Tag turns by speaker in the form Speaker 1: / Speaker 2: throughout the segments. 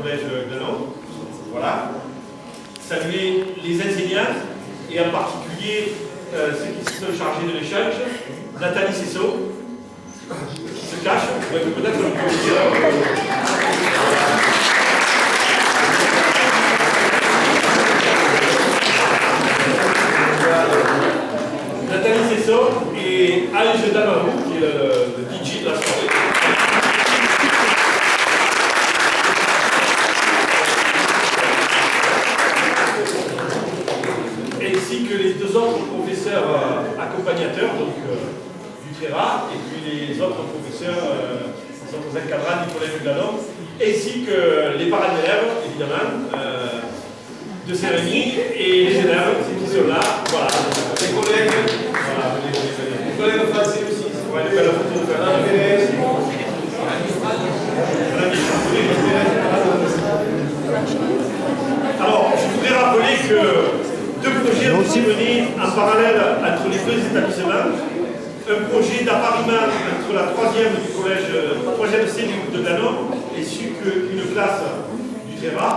Speaker 1: collège de Nantes. Voilà. Saluer les enseignants et en particulier ceux qui se sont chargés de l'échange. Nathalie Cessot, qui se cache, peut-être le Nathalie Cessot et Ange Damarou, qui est le DJ de la soirée. Ainsi que les deux autres professeurs accompagnateurs, donc du Tréra, et puis les autres professeurs, les autres encadrants du collège de Nantes, ainsi que les parents d'élèves, évidemment, de Saint-Rémy, et les élèves qui sont là, voilà, les collègues, voilà, les collègues français aussi, ouais, les belles photos de alors, je voudrais rappeler que deux projets ont été menés en parallèle entre les deux établissements. Un projet d'appariement entre la troisième du collège, troisième C de Danon, ainsi qu'une classe du Tréra.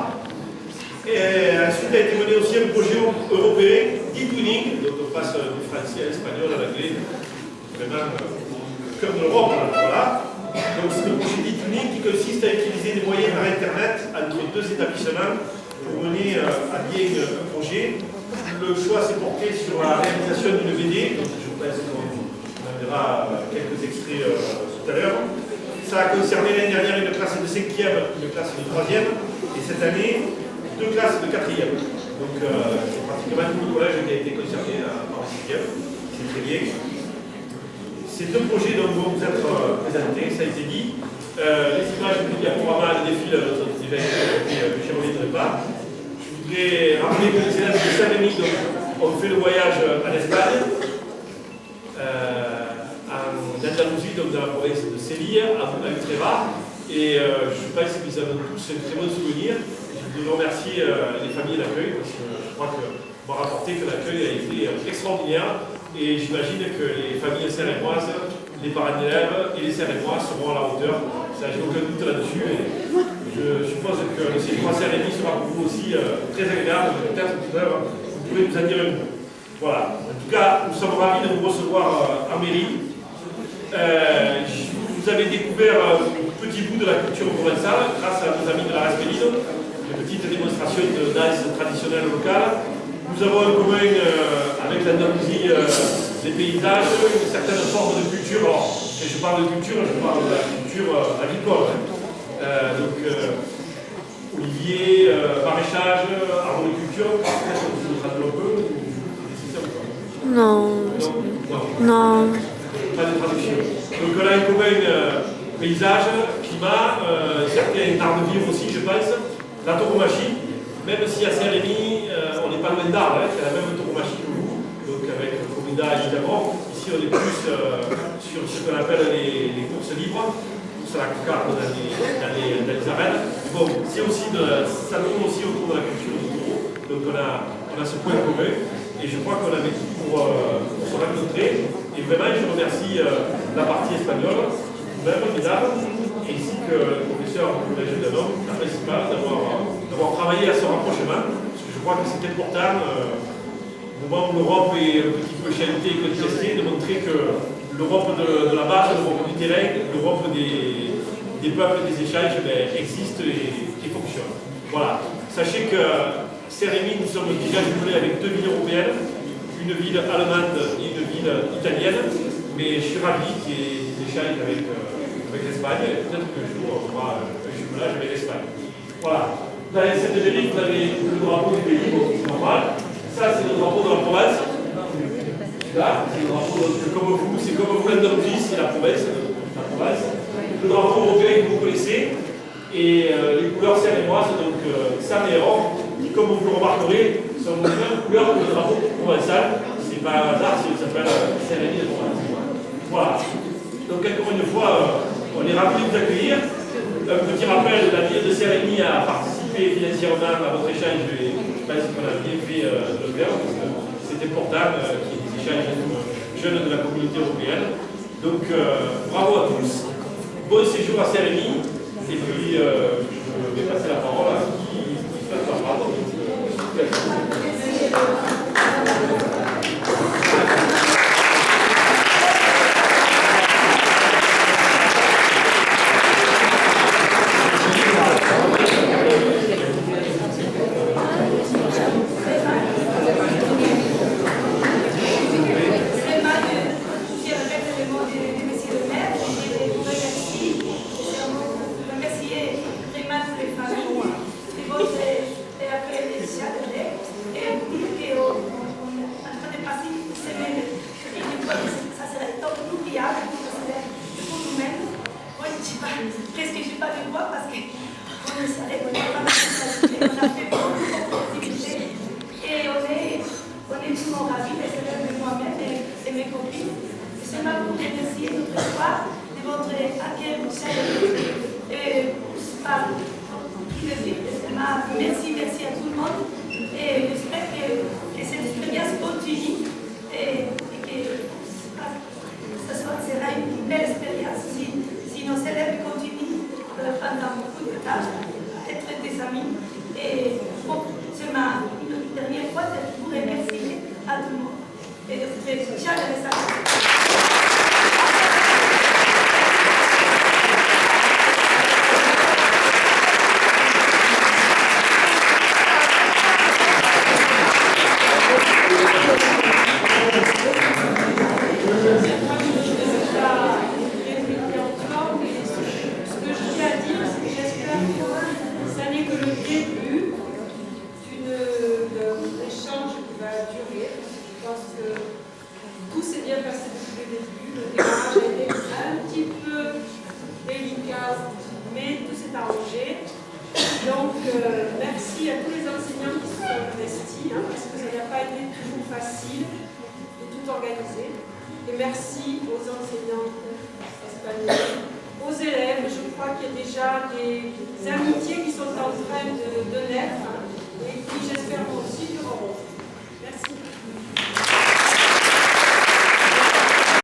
Speaker 1: Et ensuite a été mené aussi un projet européen d'e-twinning, donc on passe du français à l'espagnol à l'anglais, vraiment comme de l'Europe, voilà. Donc c'est un projet d'e-twinning qui consiste à utiliser des moyens par Internet entre deux établissements pour mener à bien un projet. Le choix s'est porté sur la réalisation d'une BD, donc je pense qu'on en verra quelques extraits tout à l'heure. Ça a concerné l'année dernière une classe de 5e, une classe de 3e, et cette année, deux classes de 4e. Donc c'est pratiquement tout le collège qui a été concerné par le 6e. C'est très bien. Ces deux projets donc, vont vous être présentés, ça a été dit. Les images du diaporama défilent aux autres événements que je ne reviendrai pas. Je voudrais rappeler que les élèves de Saint-Rémy ont fait le voyage en Espagne, en Andalousie, donc dans la province de Séville, à Utrecht. Et je pense qu'ils ont tous un très bon souvenir. Je veux remercier les familles d'accueil parce que je crois qu'on m'a rapporté que l'accueil a été extraordinaire et j'imagine que les familles saint-rémoises, les parents d'élèves et les saint-rémois seront à la hauteur. Ça, j'ai aucun doute là-dessus et je suppose que le séjour à Saint-Rémy sera pour vous aussi très agréable. Peut-être tout à l'heure, vous pourrez nous en dire un mot. Voilà. En tout cas, nous sommes ravis de vous recevoir en mairie. Vous avez découvert un petit bout de la culture provençale grâce à nos amis de la Raspéline. Une petite démonstration de danse traditionnelle locale. Nous avons en commun avec l'Andalousie des paysages, une certaine forme de culture. Alors, et je parle de culture, je parle de la culture agricole. Donc, olivier, maraîchage, arboriculture, peut-être que vous nous rappelez un peu.
Speaker 2: Non. Non.
Speaker 1: Pas de traduction. Donc là, un commun paysage, climat, certains arts de vivre aussi, je pense. La tauromachie, même si à Saint-Rémy, on n'est pas loin d'Arles, c'est la même tauromachie que vous, donc avec le corrida évidemment. Ici, on est plus sur ce qu'on appelle les courses libres, courses à la cocarde dans les arènes. Bon, c'est aussi ça tourne aussi autour de la culture du taureau, donc on a ce point commun, et je crois qu'on avait tout pour se rencontrer. Et vraiment, je remercie la partie espagnole, vous-même, mesdames, ainsi que le professeur du collège de Nantes, la principale, d'avoir travaillé à ce rapprochement, parce que je crois que c'est important, au moment où l'Europe est un petit peu chantée et contestée, de montrer que l'Europe de la base, l'Europe du terrain, l'Europe des peuples et des échanges existe et fonctionne. Voilà. Sachez que Saint-Rémy, nous sommes déjà jumelés avec deux villes européennes, une ville allemande et une ville italienne, mais je suis ravi qu'il y ait des échanges avec l'Espagne, et peut-être qu'un jour on fera un jumelage avec l'Espagne. Voilà. Dans cette mairie, vous avez le drapeau du pays, bon, c'est normal. Ça, c'est le drapeau de la province. Là, c'est le drapeau comme vous, c'est comme vous l'Andalousie, c'est la province. Le drapeau européen que vous connaissez, et les couleurs saint-rémoises, donc sang et or, qui, comme vous le remarquerez, sont les mêmes couleurs que le drapeau provençal. C'est pas un hasard, ça s'appelle Saint-Rémy de Provence. Voilà. Donc, encore une fois, on est ravis de vous accueillir. Un petit rappel, la ville de Saint-Rémy a participé financièrement à votre échange et je pense qu'on a bien fait de le faire parce que c'est important qu'il y ait des échanges jeunes de la communauté européenne. Donc, bravo à tous. Bon séjour à Saint-Rémy. Et puis, je vais passer la parole
Speaker 3: on a fait beaucoup d'activités et on est tout le monde ravis, les élèves et moi-même et mes copines. C'est ma pour remercier notre soir de votre accueil chaleureux et par merci à tout le monde et j'espère que cette expérience continue et que ce sera une belle expérience si nos élèves continuent pendant beaucoup de temps être des amis. Et bon, c'est une dernière fois de vous remercier à tout le monde et de votre chaleureux accueil.
Speaker 4: Merci à tous les enseignants qui se sont investis, parce que ça n'a pas été toujours facile de tout organiser. Et merci aux enseignants espagnols, aux élèves. Je crois qu'il y a déjà des amitiés qui sont en train de naître.